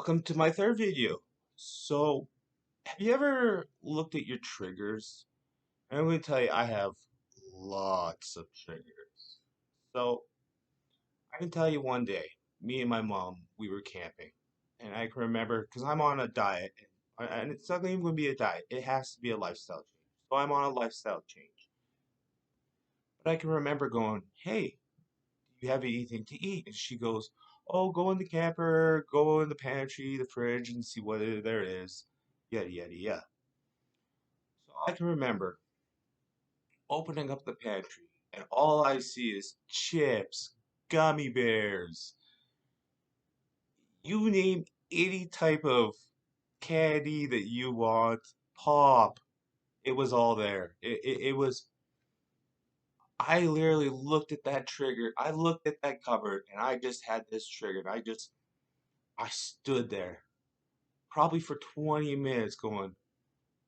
Welcome to my third video. So, have you ever looked at your triggers? I'm going to tell you, I have lots of triggers. So, I can tell you one day, me and my mom, we were camping. And I can remember, because I'm on a diet, and it's not even going to be a diet, it has to be a lifestyle change. So, I'm on a lifestyle change. But I can remember going, hey, do you have anything to eat? And she goes, oh, go in the camper, go in the pantry, the fridge, and see what there is. Yada, yada, yada. So I can remember opening up the pantry, and all I see is chips, gummy bears, you name any type of candy that you want, pop. It was all there. It was, I literally looked at that trigger. I looked at that cupboard, and I just had this trigger. I stood there probably for 20 minutes going,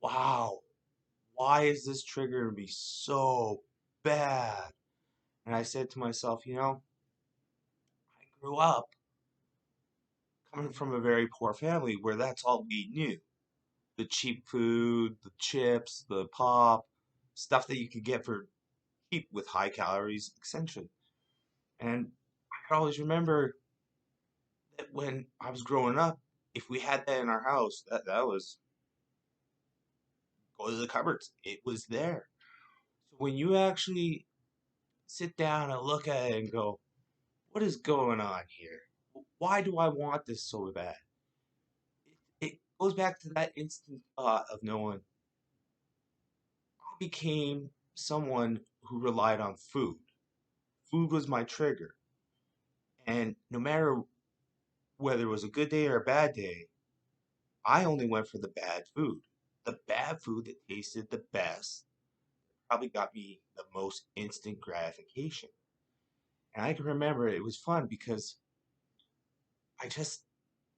wow, why is this triggering me so bad? And I said to myself, I grew up coming from a very poor family where that's all we knew. The cheap food, the chips, the pop, stuff that you could get for cheap with high calories, essentially. And I could always remember that when I was growing up, if we had that in our house, that was go to the cupboards. It was there. So when you actually sit down and look at it and go, what is going on here? Why do I want this so bad? It goes back to that instant thought of knowing I became someone who relied on food. Food was my trigger. And no matter whether it was a good day or a bad day, I only went for the bad food. The bad food that tasted the best probably got me the most instant gratification. And I can remember it was fun because I just,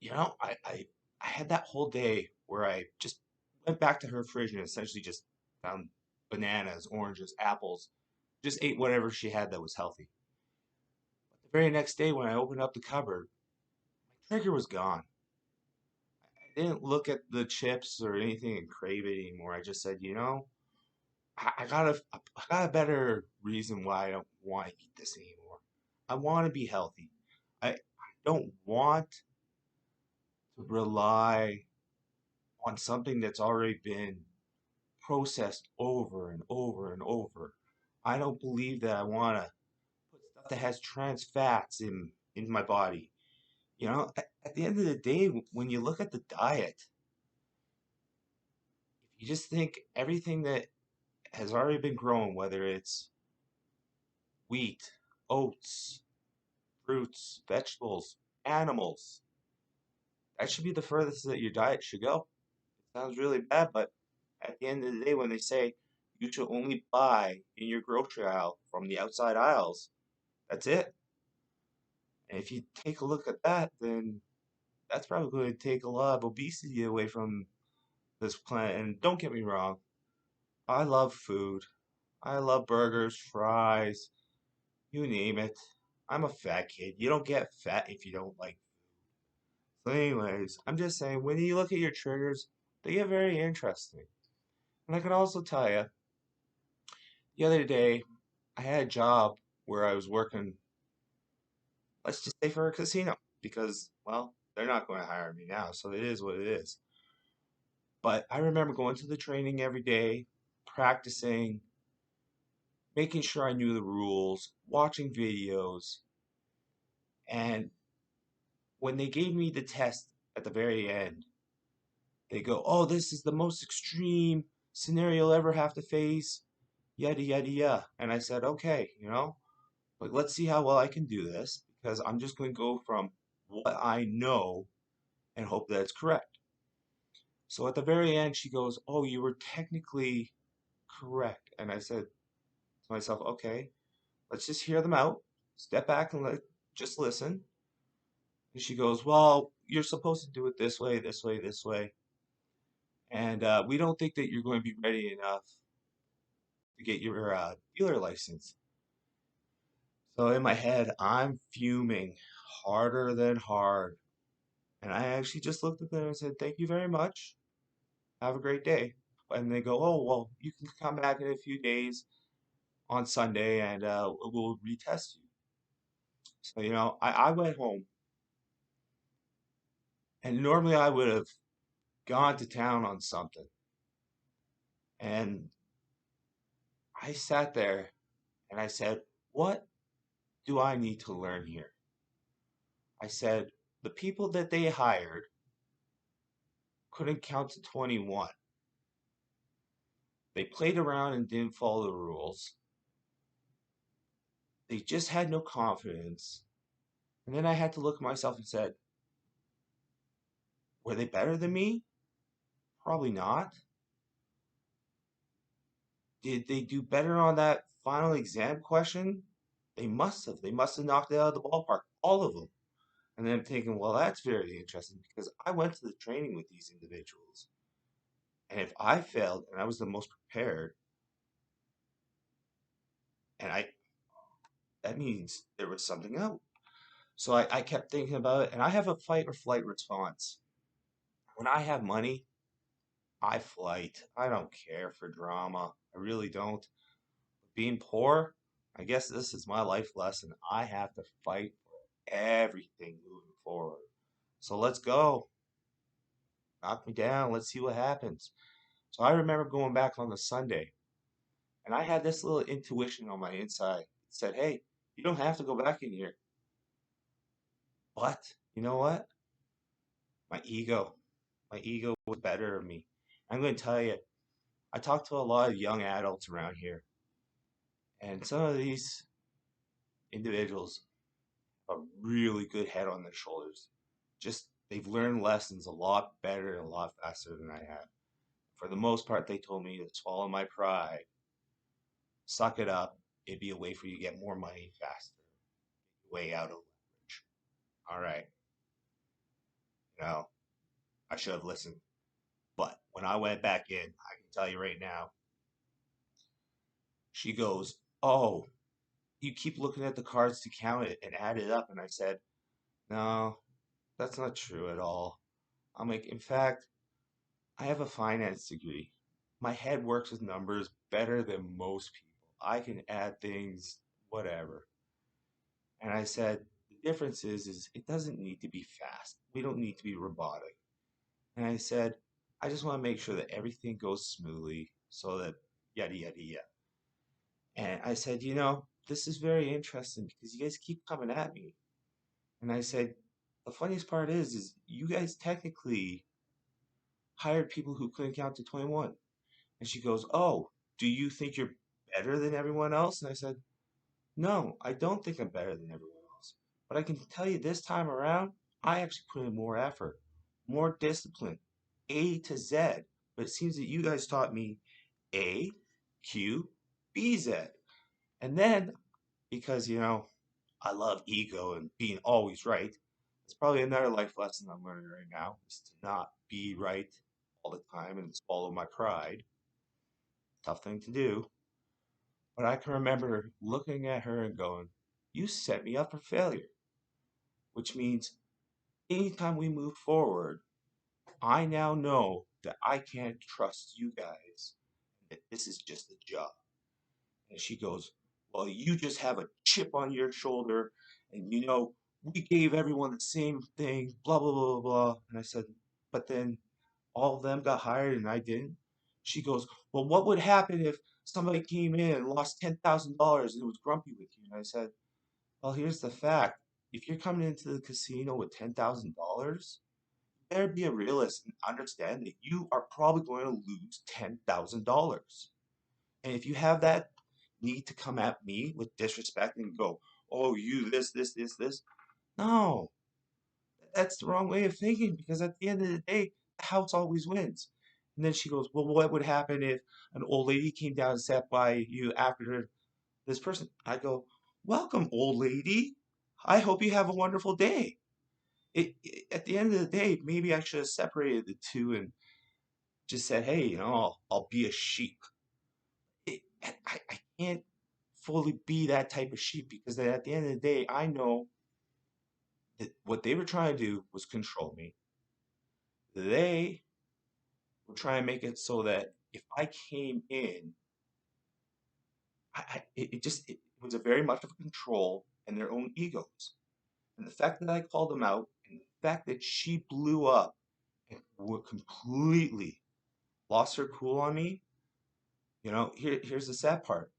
I had that whole day where I just went back to her fridge and essentially just found bananas, oranges, apples, just ate whatever she had that was healthy. But the very next day when I opened up the cupboard, my trigger was gone. I didn't look at the chips or anything and crave it anymore. I just said, I got a better reason why I don't want to eat this anymore. I want to be healthy. I don't want to rely on something that's already been processed over and over and over. I don't believe that I want to put stuff that has trans fats in my body. At the end of the day, when you look at the diet, if you just think everything that has already been grown, whether it's wheat, oats, fruits, vegetables, animals, that should be the furthest that your diet should go. It sounds really bad, but at the end of the day, when they say you should only buy in your grocery aisle from the outside aisles, that's it. And if you take a look at that, then that's probably going to take a lot of obesity away from this planet. And don't get me wrong, I love food. I love burgers, fries, you name it. I'm a fat kid. You don't get fat if you don't like. So, anyways, I'm just saying, when you look at your triggers, they get very interesting. And I can also tell you, the other day, I had a job where I was working, let's just say for a casino, because, well, they're not going to hire me now, so it is what it is. But I remember going to the training every day, practicing, making sure I knew the rules, watching videos, and when they gave me the test at the very end, they go, oh, this is the most extreme scenario you'll ever have to face, yada, yada, yada. And I said, okay, but let's see how well I can do this because I'm just going to go from what I know and hope that it's correct. So at the very end, she goes, oh, you were technically correct. And I said to myself, okay, let's just hear them out, step back and just listen. And she goes, well, you're supposed to do it this way, this way, this way. And we don't think that you're going to be ready enough to get your dealer license. So in my head, I'm fuming harder than hard. And I actually just looked at them and said, "Thank you very much. Have a great day." And they go, "Oh, well, you can come back in a few days on Sunday and we'll retest you." So, I went home and normally I would have gone to town on something. And I sat there and I said, "What do I need to learn here?" I said, "The people that they hired couldn't count to 21. They played around and didn't follow the rules. They just had no confidence." And then I had to look at myself and said, "Were they better than me? Probably not. Did they do better on that final exam question? They must have. They must have knocked it out of the ballpark, all of them." And then I'm thinking, well, that's very interesting because I went to the training with these individuals. And if I failed and I was the most prepared, and that means there was something out. So I kept thinking about it, and I have a fight or flight response. When I have money, I flight. I don't care for drama. I really don't. Being poor, I guess this is my life lesson. I have to fight for everything moving forward. So let's go. Knock me down. Let's see what happens. So I remember going back on the Sunday, and I had this little intuition on my inside. It said, "Hey, you don't have to go back in here." But you know what? My ego. My ego was better than me. I'm going to tell you, I talk to a lot of young adults around here, and some of these individuals have a really good head on their shoulders. Just they've learned lessons a lot better and a lot faster than I have. For the most part, they told me to swallow my pride, suck it up. It'd be a way for you to get more money faster, way out of leverage. All right, you know, I should have listened. But when I went back in, I can tell you right now, she goes, "Oh, you keep looking at the cards to count it and add it up." And I said, "No, that's not true at all." I'm like, "In fact, I have a finance degree. My head works with numbers better than most people. I can add things, whatever." And I said, "The difference is it doesn't need to be fast. We don't need to be robotic." And I said, "I just want to make sure that everything goes smoothly so that yada, yada, yada." And I said, "This is very interesting because you guys keep coming at me." And I said, "The funniest part is you guys technically hired people who couldn't count to 21." And she goes, "Oh, do you think you're better than everyone else?" And I said, "No, I don't think I'm better than everyone else. But I can tell you this time around, I actually put in more effort, more discipline, A to Z. But it seems that you guys taught me A, Q, B, Z." And then, because, I love ego and being always right, it's probably another life lesson I'm learning right now is to not be right all the time and swallow my pride. Tough thing to do. But I can remember looking at her and going, "You set me up for failure," which means anytime we move forward, I now know that I can't trust you guys, that this is just a job. And she goes, "Well, you just have a chip on your shoulder, and we gave everyone the same thing, blah, blah, blah, blah, blah." And I said, "But then all of them got hired and I didn't." She goes, "Well, what would happen if somebody came in and lost $10,000 and was grumpy with you?" And I said, "Well, here's the fact. If you're coming into the casino with $10,000, you better be a realist and understand that you are probably going to lose $10,000. And if you have that need to come at me with disrespect and go, 'Oh, you this, this, this, this,' no, that's the wrong way of thinking because at the end of the day, the house always wins." And then she goes, "Well, what would happen if an old lady came down and sat by you after this person?" I go, "Welcome, old lady. I hope you have a wonderful day." At the end of the day, maybe I should have separated the two and just said, "Hey, I'll be a sheep." I can't fully be that type of sheep because at the end of the day, I know What they were trying to do was control me. They were trying to make it so that if I came in, it was a very much of a control and their own egos. And the fact that I called them out, and the fact that she blew up and completely lost her cool on me, here's the sad part.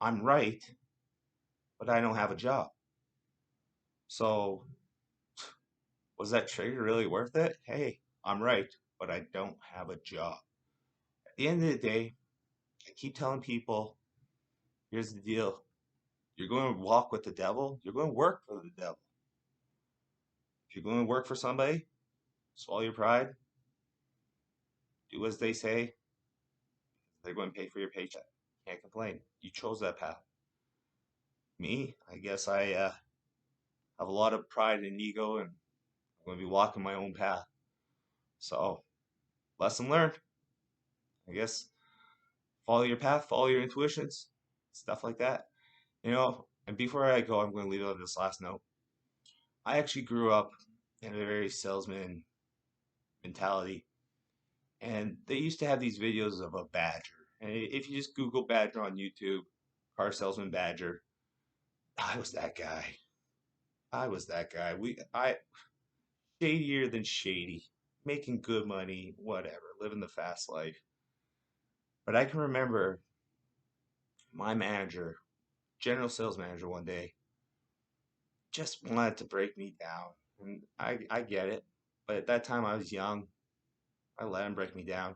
I'm right, but I don't have a job. So was that trigger really worth it? Hey, I'm right, but I don't have a job. At the end of the day, I keep telling people, here's the deal. You're going to walk with the devil, you're going to work for the devil. If you're going to work for somebody, swallow your pride, do as they say, they're going to pay for your paycheck. Can't complain. You chose that path. Me, I guess I have a lot of pride and ego, and I'm going to be walking my own path. So, lesson learned. I guess follow your path, follow your intuitions, stuff like that. And before I go, I'm going to leave it on this last note. I actually grew up in a very salesman mentality, and they used to have these videos of a badger. And if you just Google badger on YouTube, car salesman badger, I was that guy. I was that guy. I shadier than shady, making good money, whatever, living the fast life. But I can remember my manager, general sales manager, one day just wanted to break me down. And I get it. But at that time I was young. I let him break me down.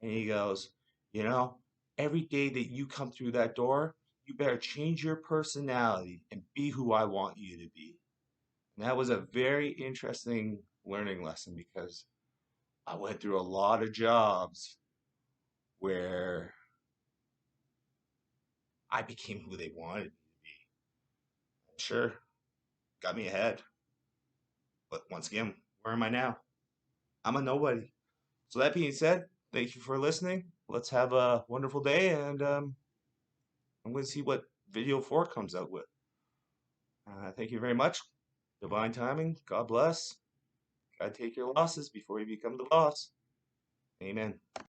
And he goes, you know, every day that you come through that door, you better change your personality and be who I want you to be. And that was a very interesting learning lesson because I went through a lot of jobs where I became who they wanted me to be. Sure, got me ahead. But once again, where am I now? I'm a nobody. So that being said, thank you for listening. Let's have a wonderful day, and I'm going to see what video 4 comes out with. Thank you very much. Divine timing. God bless. Gotta take your losses before you become the boss. Amen.